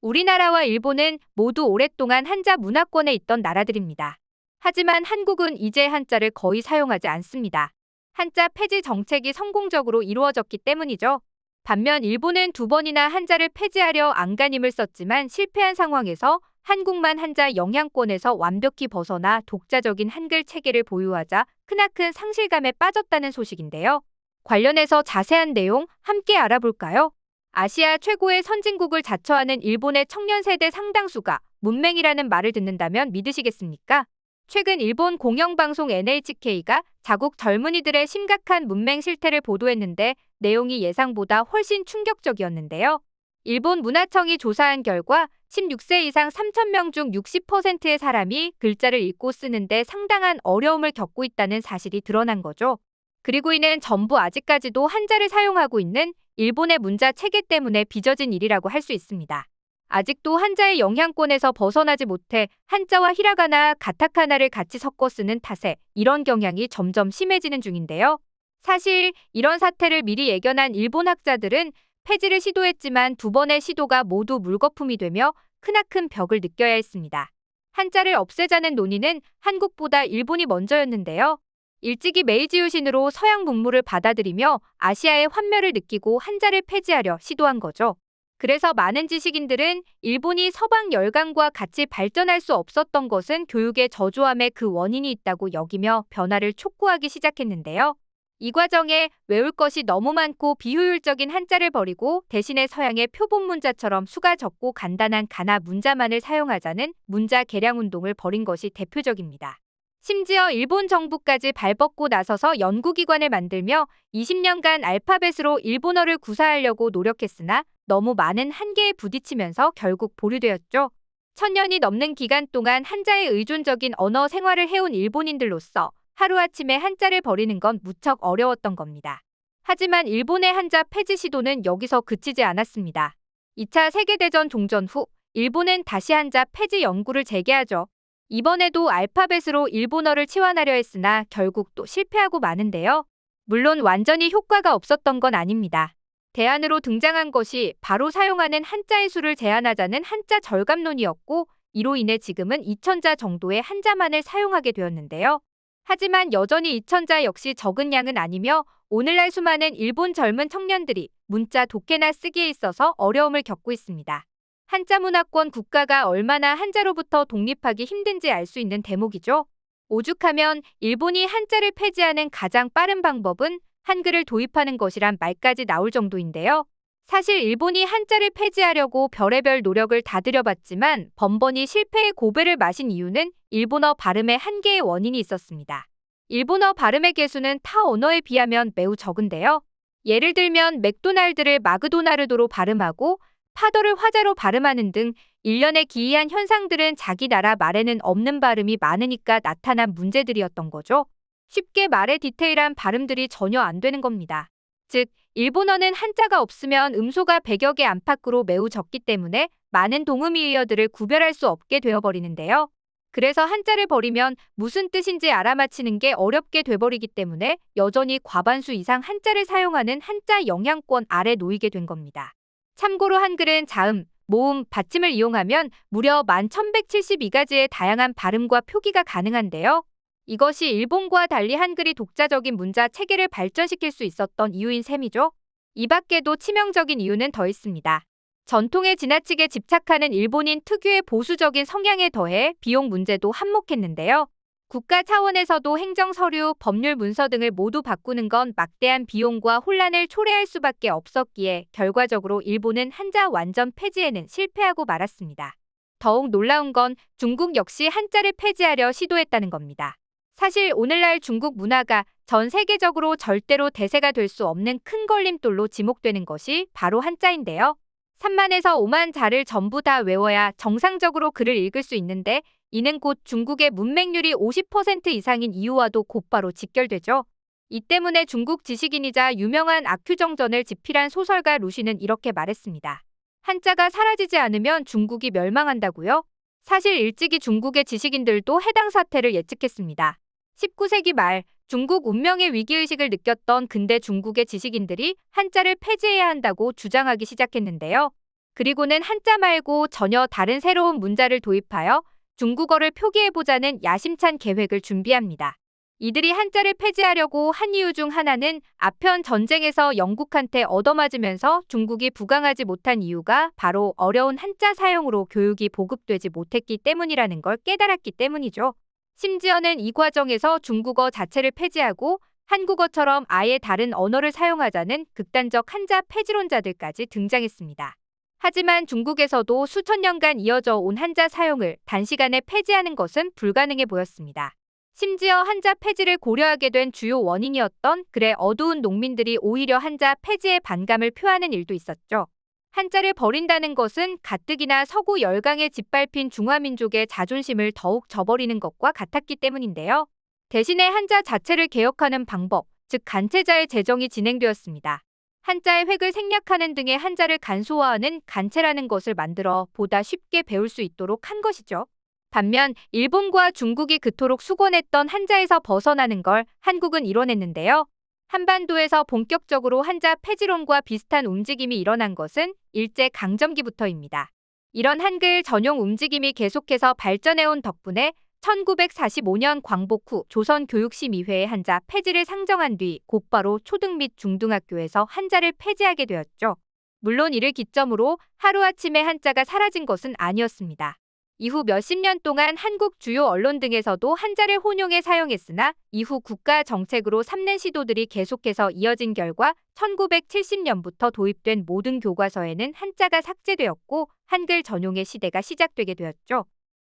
우리나라와 일본은 모두 오랫동안 한자 문화권에 있던 나라들입니다. 하지만 한국은 이제 한자를 거의 사용하지 않습니다. 한자 폐지 정책이 성공적으로 이루어졌기 때문이죠. 반면 일본은 두 번이나 한자를 폐지하려 안간힘을 썼지만 실패한 상황에서 한국만 한자 영향권에서 완벽히 벗어나 독자적인 한글 체계를 보유하자 크나큰 상실감에 빠졌다는 소식인데요. 관련해서 자세한 내용 함께 알아볼까요? 아시아 최고의 선진국을 자처하는 일본의 청년 세대 상당수가 문맹이라는 말을 듣는다면 믿으시겠습니까? 최근 일본 공영방송 NHK가 자국 젊은이들의 심각한 문맹 실태를 보도했는데 내용이 예상보다 훨씬 충격적이었는데요. 일본 문화청이 조사한 결과 16세 이상 3,000명 중 60%의 사람이 글자를 읽고 쓰는데 상당한 어려움을 겪고 있다는 사실이 드러난 거죠. 그리고 이는 전부 아직까지도 한자를 사용하고 있는 일본의 문자 체계 때문에 빚어진 일이라고 할 수 있습니다. 아직도 한자의 영향권에서 벗어나지 못해 한자와 히라가나, 가타카나를 같이 섞어 쓰는 탓에 이런 경향이 점점 심해지는 중인데요. 사실 이런 사태를 미리 예견한 일본 학자들은 폐지를 시도했지만 두 번의 시도가 모두 물거품이 되며 크나큰 벽을 느껴야 했습니다. 한자를 없애자는 논의는 한국보다 일본이 먼저였는데요. 일찍이 메이지 유신으로 서양 문물을 받아들이며 아시아의 환멸을 느끼고 한자를 폐지하려 시도한 거죠. 그래서 많은 지식인들은 일본이 서방 열강과 같이 발전할 수 없었던 것은 교육의 저조함에 그 원인이 있다고 여기며 변화를 촉구하기 시작했는데요. 이 과정에 외울 것이 너무 많고 비효율적인 한자를 버리고 대신에 서양의 표본 문자처럼 수가 적고 간단한 가나 문자만을 사용하자는 문자 개량 운동을 벌인 것이 대표적입니다. 심지어 일본 정부까지 발벗고 나서서 연구기관을 만들며 20년간 알파벳으로 일본어를 구사하려고 노력했으나 너무 많은 한계에 부딪히면서 결국 보류되었죠. 1000년이 넘는 기간 동안 한자에 의존적인 언어 생활을 해온 일본인들로서 하루아침에 한자를 버리는 건 무척 어려웠던 겁니다. 하지만 일본의 한자 폐지 시도는 여기서 그치지 않았습니다. 2차 세계대전 종전 후 일본은 다시 한자 폐지 연구를 재개하죠. 이번에도 알파벳으로 일본어를 치환하려 했으나 결국 또 실패하고 마는데요. 물론 완전히 효과가 없었던 건 아닙니다. 대안으로 등장한 것이 바로 사용하는 한자의 수를 제한하자는 한자 절감론이었고 이로 인해 지금은 2000자 정도의 한자만을 사용하게 되었는데요. 하지만 여전히 2000자 역시 적은 양은 아니며 오늘날 수많은 일본 젊은 청년들이 문자 독해나 쓰기에 있어서 어려움을 겪고 있습니다. 한자 문화권 국가가 얼마나 한자로부터 독립하기 힘든지 알 수 있는 대목이죠. 오죽하면 일본이 한자를 폐지하는 가장 빠른 방법은 한글을 도입하는 것이란 말까지 나올 정도인데요. 사실 일본이 한자를 폐지하려고 별의별 노력을 다 들여봤지만 번번이 실패의 고배를 마신 이유는 일본어 발음의 한계의 원인이 있었습니다. 일본어 발음의 개수는 타 언어에 비하면 매우 적은데요. 예를 들면 맥도날드를 마그도나르도로 발음하고 파도를 화자로 발음하는 등 일련의 기이한 현상들은 자기 나라 말에는 없는 발음이 많으니까 나타난 문제들이었던 거죠. 쉽게 말해 디테일한 발음들이 전혀 안 되는 겁니다. 즉, 일본어는 한자가 없으면 음소가 100여 개 안팎으로 매우 적기 때문에 많은 동음이의어들을 구별할 수 없게 되어버리는데요. 그래서 한자를 버리면 무슨 뜻인지 알아맞히는 게 어렵게 돼버리기 때문에 여전히 과반수 이상 한자를 사용하는 한자 영향권 아래 놓이게 된 겁니다. 참고로 한글은 자음, 모음, 받침을 이용하면 무려 11,172가지의 다양한 발음과 표기가 가능한데요. 이것이 일본과 달리 한글이 독자적인 문자 체계를 발전시킬 수 있었던 이유인 셈이죠. 이 밖에도 치명적인 이유는 더 있습니다. 전통에 지나치게 집착하는 일본인 특유의 보수적인 성향에 더해 비용 문제도 한몫했는데요. 국가 차원에서도 행정 서류, 법률 문서 등을 모두 바꾸는 건 막대한 비용과 혼란을 초래할 수밖에 없었기에 결과적으로 일본은 한자 완전 폐지에는 실패하고 말았습니다. 더욱 놀라운 건 중국 역시 한자를 폐지하려 시도했다는 겁니다. 사실 오늘날 중국 문화가 전 세계적으로 절대로 대세가 될 수 없는 큰 걸림돌로 지목되는 것이 바로 한자인데요. 3만에서 5만 자를 전부 다 외워야 정상적으로 글을 읽을 수 있는데 이는 곧 중국의 문맹률이 50% 이상인 이유와도 곧바로 직결되죠. 이 때문에 중국 지식인이자 유명한 악큐정전을 집필한 소설가 루시는 이렇게 말했습니다. 한자가 사라지지 않으면 중국이 멸망한다고요? 사실 일찍이 중국의 지식인들도 해당 사태를 예측했습니다. 19세기 말 중국 운명의 위기의식을 느꼈던 근대 중국의 지식인들이 한자를 폐지해야 한다고 주장하기 시작했는데요. 그리고는 한자 말고 전혀 다른 새로운 문자를 도입하여 중국어를 표기해보자는 야심찬 계획을 준비합니다. 이들이 한자를 폐지하려고 한 이유 중 하나는 아편 전쟁에서 영국한테 얻어맞으면서 중국이 부강하지 못한 이유가 바로 어려운 한자 사용으로 교육이 보급되지 못했기 때문이라는 걸 깨달았기 때문이죠. 심지어는 이 과정에서 중국어 자체를 폐지하고 한국어처럼 아예 다른 언어를 사용하자는 극단적 한자 폐지론자들까지 등장했습니다. 하지만 중국에서도 수천 년간 이어져 온 한자 사용을 단시간에 폐지하는 것은 불가능해 보였습니다. 심지어 한자 폐지를 고려하게 된 주요 원인이었던 글의 어두운 농민들이 오히려 한자 폐지에 반감을 표하는 일도 있었죠. 한자를 버린다는 것은 가뜩이나 서구 열강에 짓밟힌 중화민족의 자존심을 더욱 저버리는 것과 같았기 때문인데요. 대신에 한자 자체를 개혁하는 방법, 즉 간체자의 제정이 진행되었습니다. 한자의 획을 생략하는 등의 한자를 간소화하는 간체라는 것을 만들어 보다 쉽게 배울 수 있도록 한 것이죠. 반면 일본과 중국이 그토록 수곤했던 한자에서 벗어나는 걸 한국은 이뤄냈는데요. 한반도에서 본격적으로 한자 폐지론과 비슷한 움직임이 일어난 것은 일제강점기부터입니다. 이런 한글 전용 움직임이 계속해서 발전해온 덕분에 1945년 광복 후 조선교육심의회의 한자 폐지를 상정한 뒤 곧바로 초등 및 중등학교에서 한자를 폐지하게 되었죠. 물론 이를 기점으로 하루아침에 한자가 사라진 것은 아니었습니다. 이후 몇십 년 동안 한국 주요 언론 등에서도 한자를 혼용해 사용했으나 이후 국가 정책으로 삼는 시도들이 계속해서 이어진 결과 1970년부터 도입된 모든 교과서에는 한자가 삭제되었고 한글 전용의 시대가 시작되게 되었죠.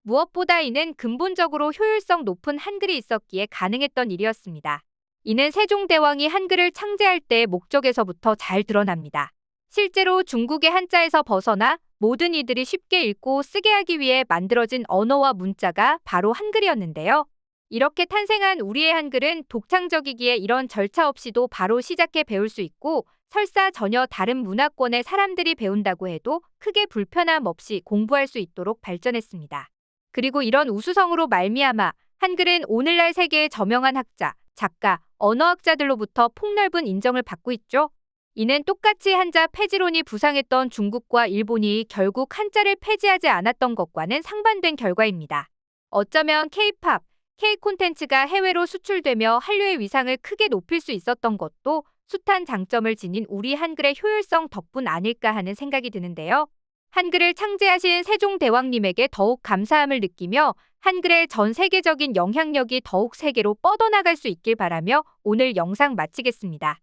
무엇보다 이는 근본적으로 효율성 높은 한글이 있었기에 가능했던 일이었습니다. 이는 세종대왕이 한글을 창제할 때의 목적에서부터 잘 드러납니다. 실제로 중국의 한자에서 벗어나 모든 이들이 쉽게 읽고 쓰게 하기 위해 만들어진 언어와 문자가 바로 한글이었는데요. 이렇게 탄생한 우리의 한글은 독창적이기에 이런 절차 없이도 바로 시작해 배울 수 있고 설사 전혀 다른 문화권의 사람들이 배운다고 해도 크게 불편함 없이 공부할 수 있도록 발전했습니다. 그리고 이런 우수성으로 말미암아 한글은 오늘날 세계의 저명한 학자, 작가, 언어학자들로부터 폭넓은 인정을 받고 있죠. 이는 똑같이 한자 폐지론이 부상했던 중국과 일본이 결국 한자를 폐지하지 않았던 것과는 상반된 결과입니다. 어쩌면 K-팝, K-콘텐츠가 해외로 수출되며 한류의 위상을 크게 높일 수 있었던 것도 숱한 장점을 지닌 우리 한글의 효율성 덕분 아닐까 하는 생각이 드는데요. 한글을 창제하신 세종대왕님에게 더욱 감사함을 느끼며 한글의 전 세계적인 영향력이 더욱 세계로 뻗어나갈 수 있길 바라며 오늘 영상 마치겠습니다.